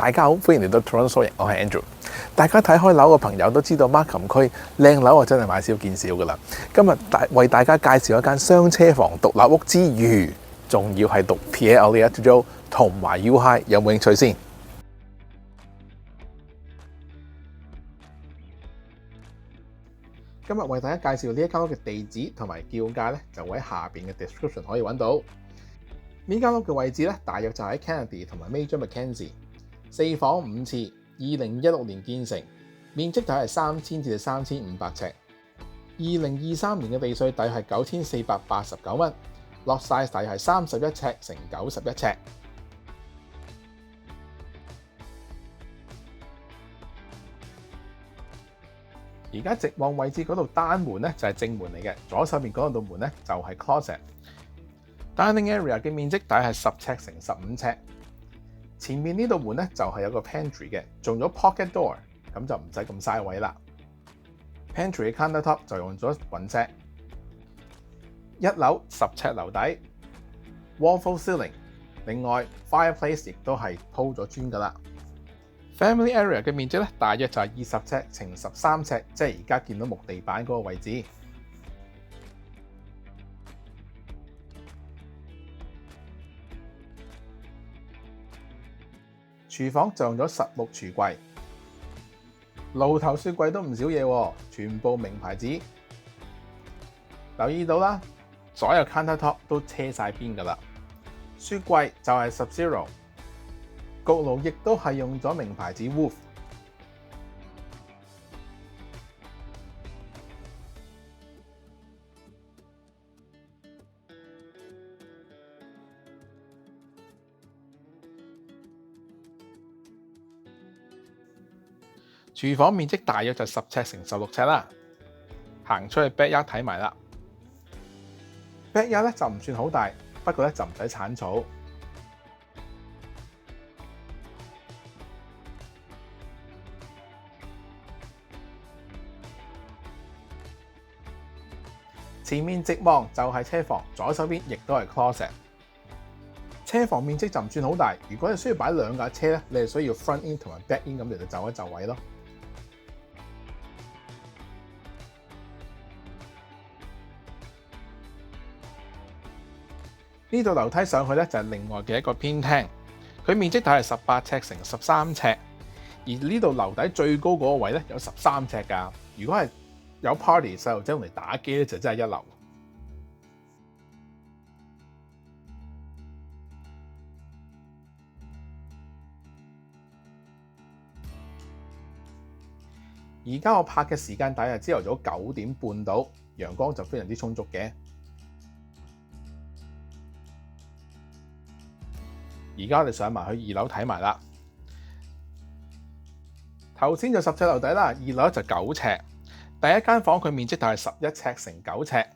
大家好，歡迎嚟到 Toronto 縮影，我係 Andrew。大家睇開樓嘅朋友都知道 Markham 區靚樓啊，真係買少見少噶啦。今日為大家介紹一間雙車房獨立屋之餘，仲要係讀 Pierre Elliott Trudeau 同埋 U High， 有冇興趣先？今日為大家介紹呢一間屋嘅地址同埋叫價咧，就會喺下邊嘅 description 可以揾到。呢間屋嘅位置咧，大約就喺 Kennedy 同埋 Major Mackenzie， 4房5廁，2016年建成，面積大約係3000至3500尺。2023年嘅地稅大約係9489蚊，lot size 大約係31尺乘91尺。而家直望位置嗰度單門咧就係正門嚟嘅，左手邊嗰度門咧就係 closet。Dining area 嘅面積大約係10尺乘15尺。前面呢度門咧就係有個 pantry 嘅，做咗 pocket door， 咁就唔使咁嘥位啦。Pantry 嘅 countertop 就用咗滾石。一樓10尺樓底 ，wall-full ceiling。另外 fireplace 亦都係鋪咗磚噶啦。Family area 嘅面積咧大約就係20尺乘13尺，即係而家見到木地板嗰個位置。廚房就用咗實木廚櫃，爐頭雪櫃都唔少嘢，全部名牌子。留意到啦，所有 countertop 都車晒邊噶啦。雪櫃就係 Sub-Zero， 焗爐亦都係用咗名牌子 Wolf。廚房面積大約就10尺乘16尺啦。行出去 backyard 睇埋啦。backyard 咧就唔算好大，不過咧就唔使鏟草。前面直望就係車房，左手邊亦都係 closet。車房面積就唔算好大，如果你需要擺2架車咧，你係需要 front in 同埋 back in 咁嚟到就一就位咯。呢度樓梯上去咧就係另外嘅一個偏廳，佢面積大係18尺乘13尺，而呢度樓底最高嗰個位咧有13尺㗎。如果係有 party 細路仔用嚟打機咧，就真係一流。而家我拍嘅時間大約朝頭早9點半到，陽光就非常之充足嘅。而家我哋上埋去2樓睇埋啦。頭先就10尺樓底啦，2樓就9尺。第一間房佢面積大概11尺乘9尺。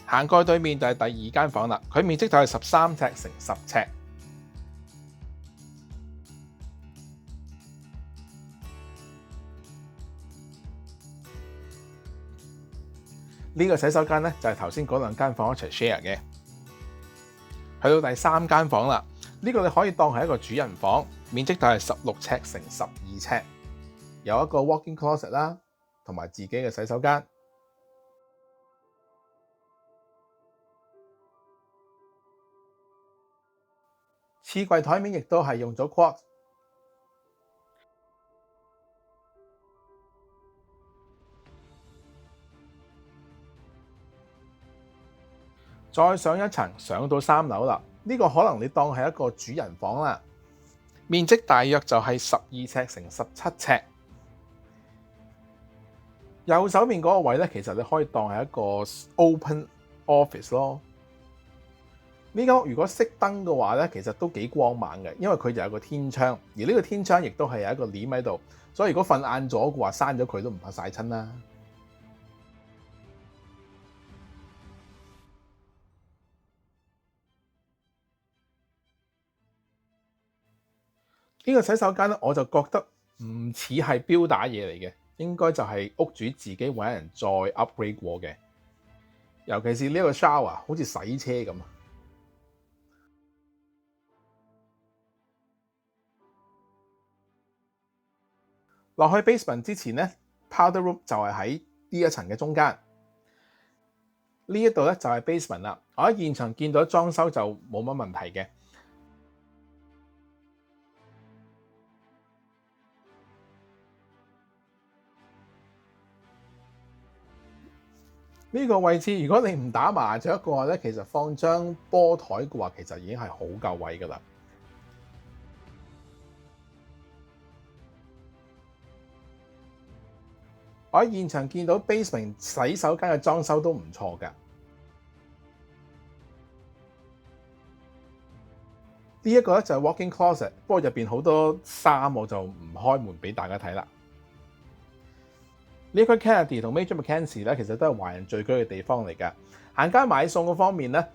行過去對面就係第2間房啦，佢面積大概13尺乘10尺。呢個洗手間咧就係頭先嗰2間房一齊 share 嘅。去到第3間房啦，呢個你可以當係一個主人房，面積大概16尺乘12尺，有一個 walk-in closet 啦，同埋自己嘅洗手間。廁櫃台面亦都係用咗 quartz。再上一層，上到3樓啦。呢個可能你當係一個主人房啦，面積大約就係12尺乘17尺。右手邊嗰個位咧，其實你可以當係一個 open office 咯。呢間屋如果熄燈嘅話咧，其實都幾光猛嘅，因為佢就有個天窗，而呢個天窗亦都係有一個簾喺度，所以如果瞓晏咗嘅話，閂咗佢都唔怕曬親啦。呢個洗手間咧，我就覺得唔似係標打嘢嚟嘅，應該就係屋主自己揾人再 upgrade 過嘅。尤其是呢個 shower 好似洗車咁。落去 basement 之前咧 ，powder room 就係喺呢一層嘅中間。呢一度咧就係 basement 啦。我喺現場見到裝修就冇乜問題嘅。呢個位置如果你唔打麻雀嘅話咧，其實放張波台嘅話，其實已經係好夠位噶啦。我喺現場見到 basement 洗手間嘅裝修都唔錯㗎。呢一個咧就係 walk-in closet， 不過入邊好多衫，我就唔開門俾大家睇啦。呢區 Kennedy 同 Major Mackenzie 咧，其實都係華人聚居嘅地方嚟㗎。行街買餸嗰方面咧，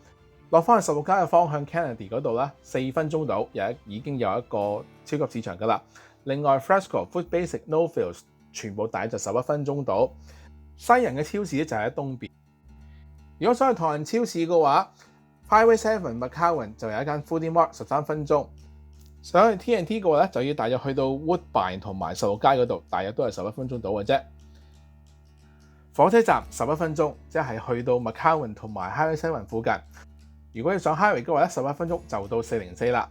落翻去16街嘅方向 Kennedy 嗰度啦，4分鐘到已經有一個超級市場㗎啦。另外 Fresco、Food Basic、No Frills 全部大約就11分鐘到。西人嘅超市咧就喺東邊。如果想去唐人超市嘅話， Highway 7 McCowan 就有一間 Foodie Mart 13分鐘。想去 TNT 嘅話咧，就要大約去到 Woodbine 同埋16街嗰度，大約都係11分鐘到嘅啫。火車站11分鐘，即係去到 McCowan 同埋 Highway 7附近。如果要上 Highway 嘅話咧，11分鐘就到404啦。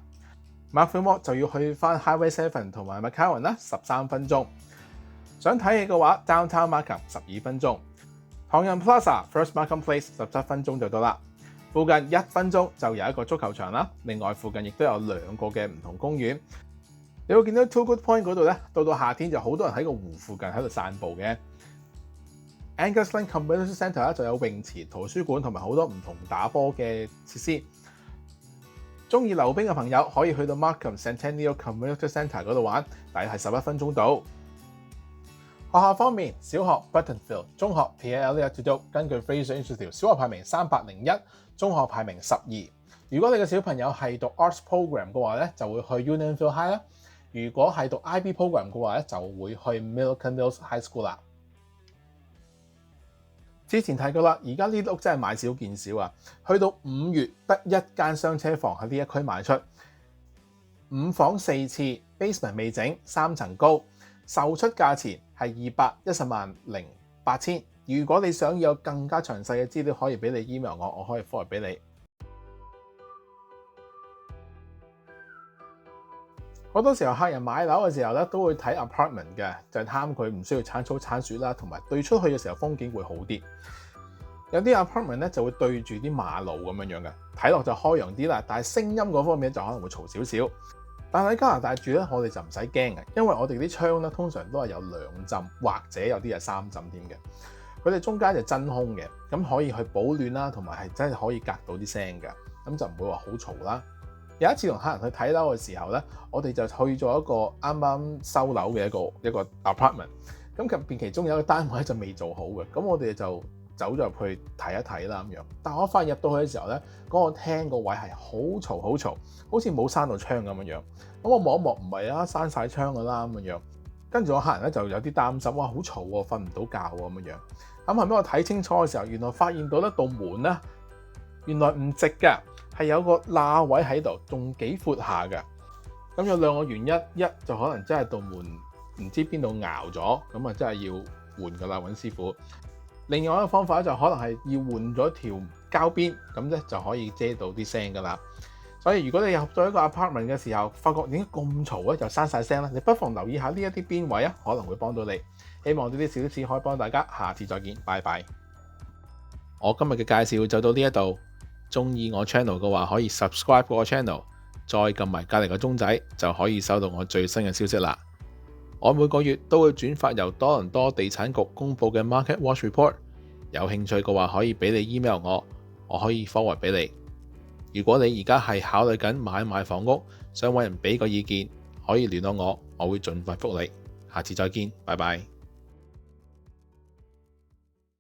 Markville Mall 就要去翻 Highway 7同埋 McCowan 啦，13分鐘。想睇戲嘅話 ，Downtown Markham 12分鐘。唐人 Plaza First Markham Place 17分鐘就到啦。附近1分鐘就有一個足球場啦。另外附近亦都有2個嘅唔同公園。你會見到 Too Good Point 嗰度咧，到夏天就好多人喺個湖附近喺度散步嘅。Angus Lane Community Centre 咧就有泳池、圖書館同埋好多唔同打波嘅設施。中意溜冰嘅朋友可以去到 Markham Centennial Community Centre 嗰度玩，大約係11分鐘到。學校方面，小學 Buttonfield， 中學 Pierre Elliott Tudor， 根據 Fraser Institute， 小學排名301，中學排名12。如果你嘅小朋友係讀 Arts Program 嘅話咧，就會去 Unionville High 啦。如果係讀 IB Program 嘅話咧，就會去 Milliken Mills High School 啦。之前睇過啦，而家呢啲屋真係買少見少啊！去到5月得一間雙車房喺呢一區賣出，5房4廁 ，basement 未整，3層高，售出價錢係2108000。如果你想要有更加詳細嘅資料，可以俾你 email 我可以 forward 俾你。好多時候客人買樓嘅時候咧，都會睇 apartment 嘅，就係貪佢唔需要鏟草鏟樹啦，同埋對出去嘅時候風景會好啲。有啲 apartment 咧就會對住啲馬路咁樣嘅，睇落就開揚啲啦，但係聲音嗰方面就可能會嘈少少。但係喺加拿大住咧，我哋就唔使驚嘅，因為我哋啲窗咧通常都係有2浸，或者有啲係3浸添嘅。佢哋中間就真空嘅，咁可以去保暖啦，同埋係真係可以隔到啲聲嘅，咁就唔會話好嘈啦。有一次同客人去睇樓嘅時候咧，我哋就去咗一個啱啱收樓嘅一個 apartment， 咁入邊其中有一個單位就未做好嘅，咁我哋就走咗入去睇一睇啦咁樣。但係我發現入到去嘅時候咧，嗰個廳個位係好嘈好嘈，好似冇閂到窗咁樣。咁我望一望，唔係啊，閂晒窗噶啦咁樣。跟住我客人咧就有啲擔心，哇好嘈喎，瞓唔到覺喎咁樣。咁後尾我睇清楚嘅時候，原來發現到咧道門咧原來唔直嘅。係有個罅位喺度，仲幾闊下嘅。咁有2個原因，一就可能真係道門唔知邊度拗咗，咁啊真係要換噶啦，揾師傅。另外一個方法就可能係要換咗條膠邊，咁咧就可以遮到啲聲噶啦。所以如果你入咗一個 apartment 嘅時候，發覺點解咁嘈咧，就閂晒聲啦，你不妨留意下呢一啲邊位啊，可能會幫到你。希望呢啲小事可以幫大家，下次再見，拜拜。我今日嘅介紹就到呢一度。中意我 channel 嘅話，可以 subscribe 個 channel， 再撳埋隔離個鐘仔，就可以收到我最新嘅消息啦。我每個月都會轉發由多倫多地產局公佈嘅 Market Watch Report， 有興趣嘅話可以俾你 email 我可以 forward 俾你。如果你而家係考慮緊買賣房屋，想揾人俾個意見，可以聯絡我會盡快覆你。下次再見，拜拜。